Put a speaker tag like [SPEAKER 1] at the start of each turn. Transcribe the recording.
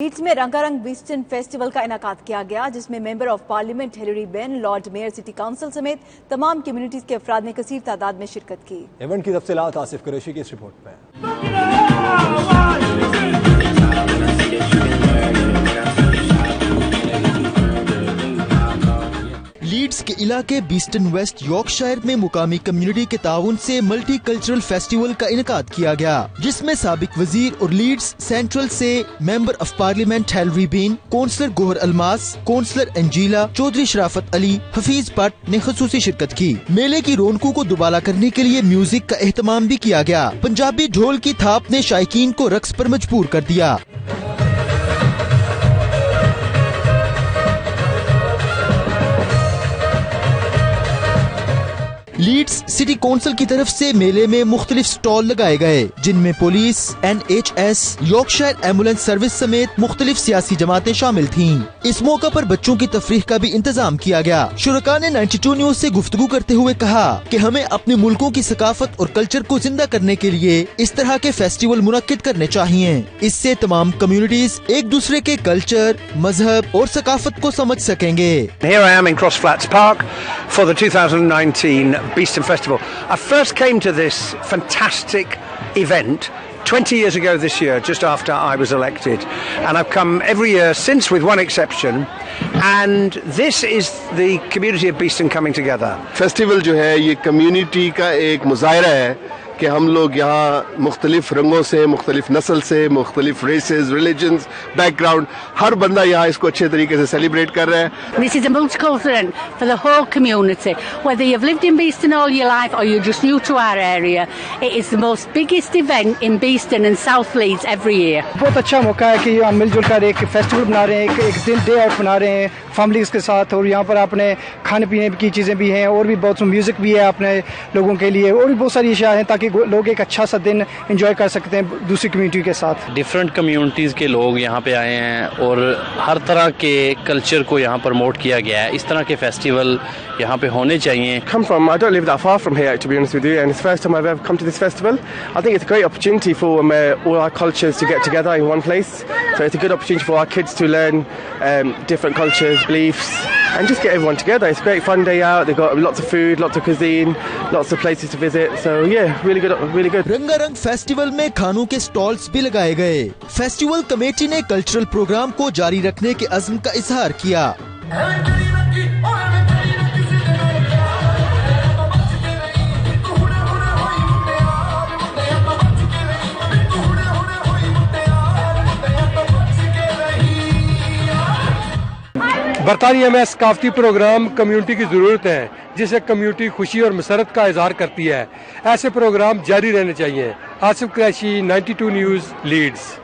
[SPEAKER 1] Leeds में रंगारंग बीस्टन festival का इनेकाद किया गया, जिसमें member of parliament Hilary Ben, Lord mayor, city council समेत तमाम कम्युनिटीज के अफराद ने कसीर तादाद में शिरकत की।
[SPEAKER 2] इवेंट की तफसीलात आसिफ कुरैशी की इस रिपोर्ट में।
[SPEAKER 3] लीड्स के इलाके बीस्टन वेस्ट यॉर्कशायर में मुकामी कम्युनिटी के ताउन से मल्टी कल्चरल फेस्टिवल का इनेकाद किया गया, जिसमें साबिक वजीर और लीड्स सेंट्रल से member of parliament Hilary Benn, councillor Gohar Almas, councillor Angela, Chaudhry Sharafat Ali, Hafeez Bhatt ने खसूसी शिरकत की। मेले की रौनकों को दुबाला करने के लिए म्यूजिक का एहतमाम भी किया गया। पंजाबी ढोल की थाप ने शायकीन को रक्स पर मजबूर कर दिया। लीड्स सिटी काउंसिल की तरफ से मेले में मुख्तलिफ स्टॉल लगाए गए, जिनमें police, NHS, Yorkshire ambulance service समेत मुख्तलिफ सियासी जमातें शामिल थीं। इस मौका पर बच्चों की तफरीह का भी इंतजाम किया गया। शुरका ने 92 न्यूज से गुफ्तगू करते हुए कहा कि हमें अपने मुल्कों की सकाफत और कल्चर को जिंदा करने के लिए इस तरह के फेस्टिवल मुनक्किद करने चाहिए। इससे तमाम कम्युनिटीज एक दूसरे के कल्चर, मजहब और सकाफत को समझ सकेंगे।
[SPEAKER 4] Here I am in Cross Flats Park for the 2019 Beeston Festival. I first came to this fantastic event 20 years ago this year, just after I was elected, and I've come every year since, with one exception, and this is the community of Beeston coming together.
[SPEAKER 5] Festival जो है ये community का एक मुजाहिरा है कि हम लोग यहाँ मुख्तलिफ रंगों से, मुख्तलिफ नस्ल से, मुख्तलिफ रेसेस, रिलीजन्स, बैकग्राउंड, हर बंदा यहाँ इसको अच्छे तरीके से सेलिब्रेट कर रहा है।
[SPEAKER 6] This is a multicultural event for the whole community. Whether you've lived in Beeston all your life or you're just new to our area, it is the most biggest event in Beeston and South Leeds every year.
[SPEAKER 7] बहुत अच्छा मौका है कि हम मिलजुल कर एक festival बना रहे हैं, एक दिन डे आउट बना रहे हैं फैमिलीज के साथ, और यहाँ पर अपने खाने पीने की चीज़ें भी हैं और भी बहुत म्यूजिक भी है अपने लोगों के लिए, और भी बहुत सारी अशिया हैं ताकि लोग एक अच्छा सा दिन एंजॉय कर सकते हैं दूसरी कम्युनिटी के साथ।
[SPEAKER 8] डिफरेंट कम्युनिटीज़ के लोग यहाँ पे आए हैं और हर तरह के कल्चर को यहाँ प्रमोट किया गया है। इस तरह के फेस्टिवल यहाँ पे होने चाहिए।
[SPEAKER 9] I don't live that far from here, to be honest with you, and it's the first time I've ever come to this festival. I think it's a great opportunity for all our cultures to get together in one place. So it's a good opportunity for our kids to learn different cultures, beliefs, and just get everyone together. It's a great fun day out. They've got lots of food, lots of cuisine, lots of places to visit. So yeah, really good, really good.
[SPEAKER 3] रंगारंग festival में खानों के stalls भी लगाए गए। Festival committee ने cultural programme को जारी रखने के अज़्म का इजहार किया।
[SPEAKER 10] बरतानिया में सकाफती प्रोग्राम कम्युनिटी की ज़रूरत है, जिससे कम्युनिटी खुशी और मसरत का इजहार करती है। ऐसे प्रोग्राम जारी रहने चाहिए। Asif Qureshi, 92 news, Leeds.